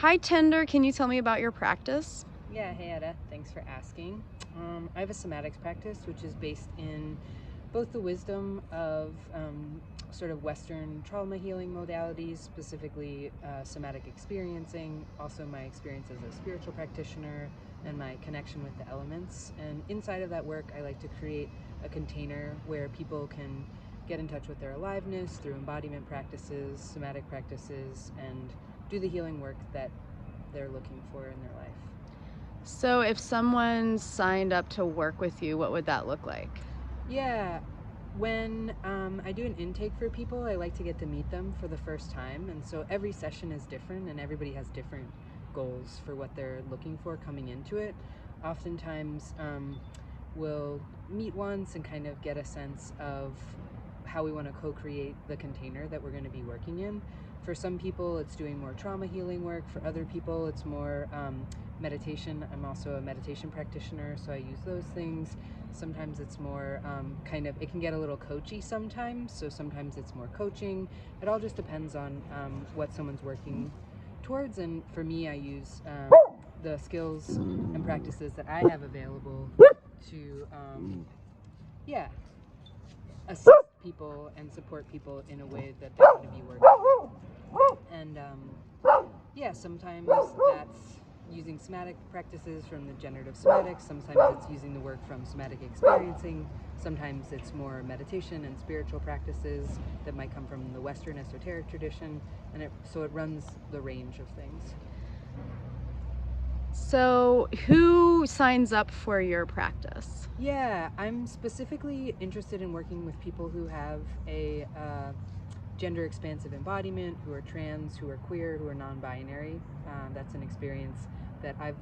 Hi, Tender. Can you tell me about your practice? Yeah, hey Etta, thanks for asking. I have a somatics practice, which is based in both the wisdom of sort of Western trauma healing modalities, specifically somatic experiencing, also my experience as a spiritual practitioner, and my connection with the elements. And inside of that work, I like to create a container where people can get in touch with their aliveness through embodiment practices, somatic practices, and do the healing work that they're looking for in their life. So if someone signed up to work with you, what would that look like? Yeah, when I do an intake for people, I like to get to meet them for the first time. And so every session is different and everybody has different goals for what they're looking for coming into it. Oftentimes, we'll meet once and kind of get a sense of how we want to co-create the container that we're going to be working in. For some people, it's doing more trauma healing work. For other people, it's more meditation. I'm also a meditation practitioner, so I use those things. Sometimes it's more it can get a little coachy sometimes, so sometimes it's more coaching. It all just depends on what someone's working towards, and for me, I use the skills and practices that I have available to, assist people and support people in a way that they want to be working. And sometimes that's using somatic practices from the generative somatics, sometimes it's using the work from somatic experiencing, sometimes it's more meditation and spiritual practices that might come from the Western esoteric tradition, and so it runs the range of things. So who signs up for your practice? Yeah, I'm specifically interested in working with people who have a gender expansive embodiment, who are trans, who are queer, who are non-binary. That's an experience that I've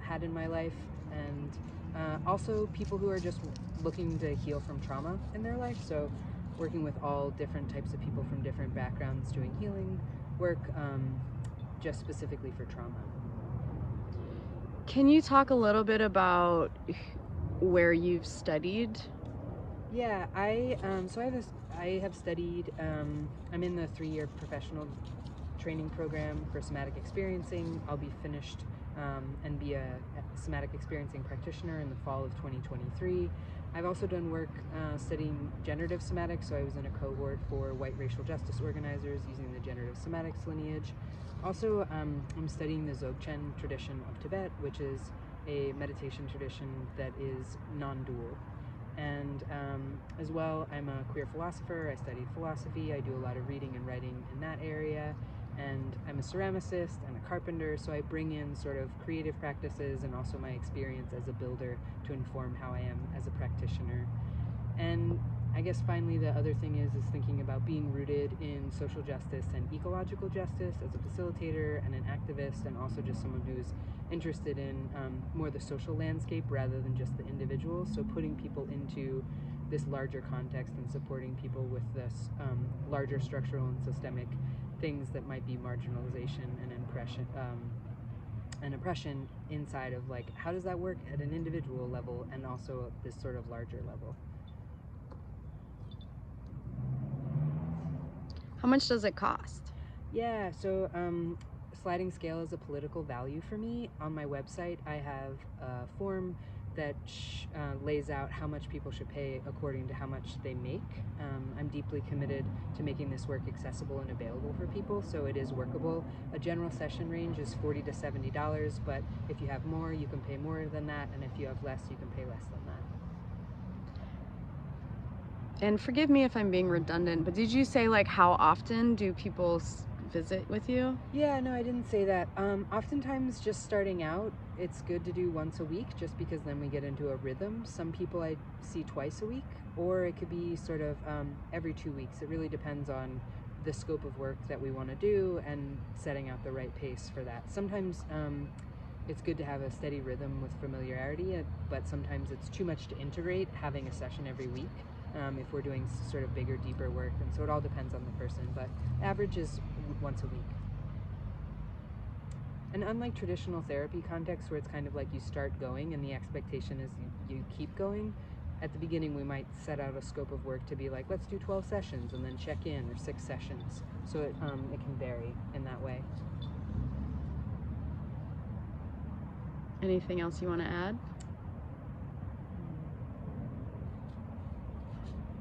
had in my life, and also people who are just looking to heal from trauma in their life. So working with all different types of people from different backgrounds doing healing work, just specifically for trauma. Can you talk a little bit about where you've studied? Yeah, I have studied. I'm in the 3-year professional training program for somatic experiencing. I'll be finished and be a somatic experiencing practitioner in the fall of 2023. I've also done work studying generative somatics, so I was in a cohort for white racial justice organizers using the generative somatics lineage. Also, I'm studying the Dzogchen tradition of Tibet, which is a meditation tradition that is non-dual. And as well, I'm a queer philosopher. I studied philosophy. I do a lot of reading and writing in that area. And I'm a ceramicist and a carpenter, so I bring in sort of creative practices and also my experience as a builder to inform how I am as a practitioner. And I guess finally the other thing is thinking about being rooted in social justice and ecological justice as a facilitator and an activist, and also just someone who's interested in more the social landscape rather than just the individual. So putting people into this larger context and supporting people with this larger structural and systemic things that might be marginalization and oppression inside of, like, how does that work at an individual level and also at this sort of larger level. How much does it cost? Yeah, so sliding scale is a political value for me. On my website, I have a form that lays out how much people should pay according to how much they make. I'm deeply committed to making this work accessible and available for people, so it is workable. A general session range is $40 to $70, but if you have more, you can pay more than that, and if you have less, you can pay less than that. And forgive me if I'm being redundant, but did you say, like, how often do people visit with you? Yeah, no, I didn't say that. Oftentimes, just starting out, it's good to do once a week, just because then we get into a rhythm. Some people I see twice a week, or it could be sort of every 2 weeks. It really depends on the scope of work that we want to do and setting out the right pace for that. Sometimes it's good to have a steady rhythm with familiarity, but sometimes it's too much to integrate having a session every week if we're doing sort of bigger, deeper work. And so it all depends on the person, but average is once a week. And unlike traditional therapy contexts where it's kind of like you start going and the expectation is you keep going, at the beginning we might set out a scope of work to be like, let's do 12 sessions and then check in, or 6 sessions. So it can vary in that way. Anything else you want to add?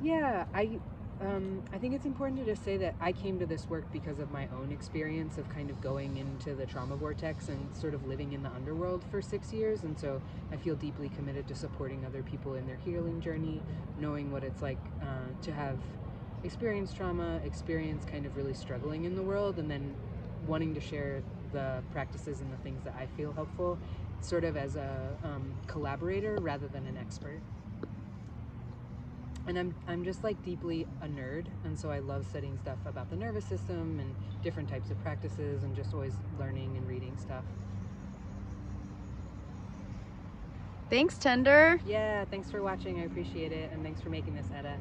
Yeah, I think it's important to just say that I came to this work because of my own experience of kind of going into the trauma vortex and sort of living in the underworld for 6 years. And so I feel deeply committed to supporting other people in their healing journey, knowing what it's like to have experienced trauma, experience kind of really struggling in the world, and then wanting to share the practices and the things that I feel helpful, sort of as a collaborator rather than an expert. And I'm just like deeply a nerd, and so I love studying stuff about the nervous system and different types of practices, and just always learning and reading stuff. Thanks, Tender. Yeah, thanks for watching. I appreciate it, and thanks for making this, Etta.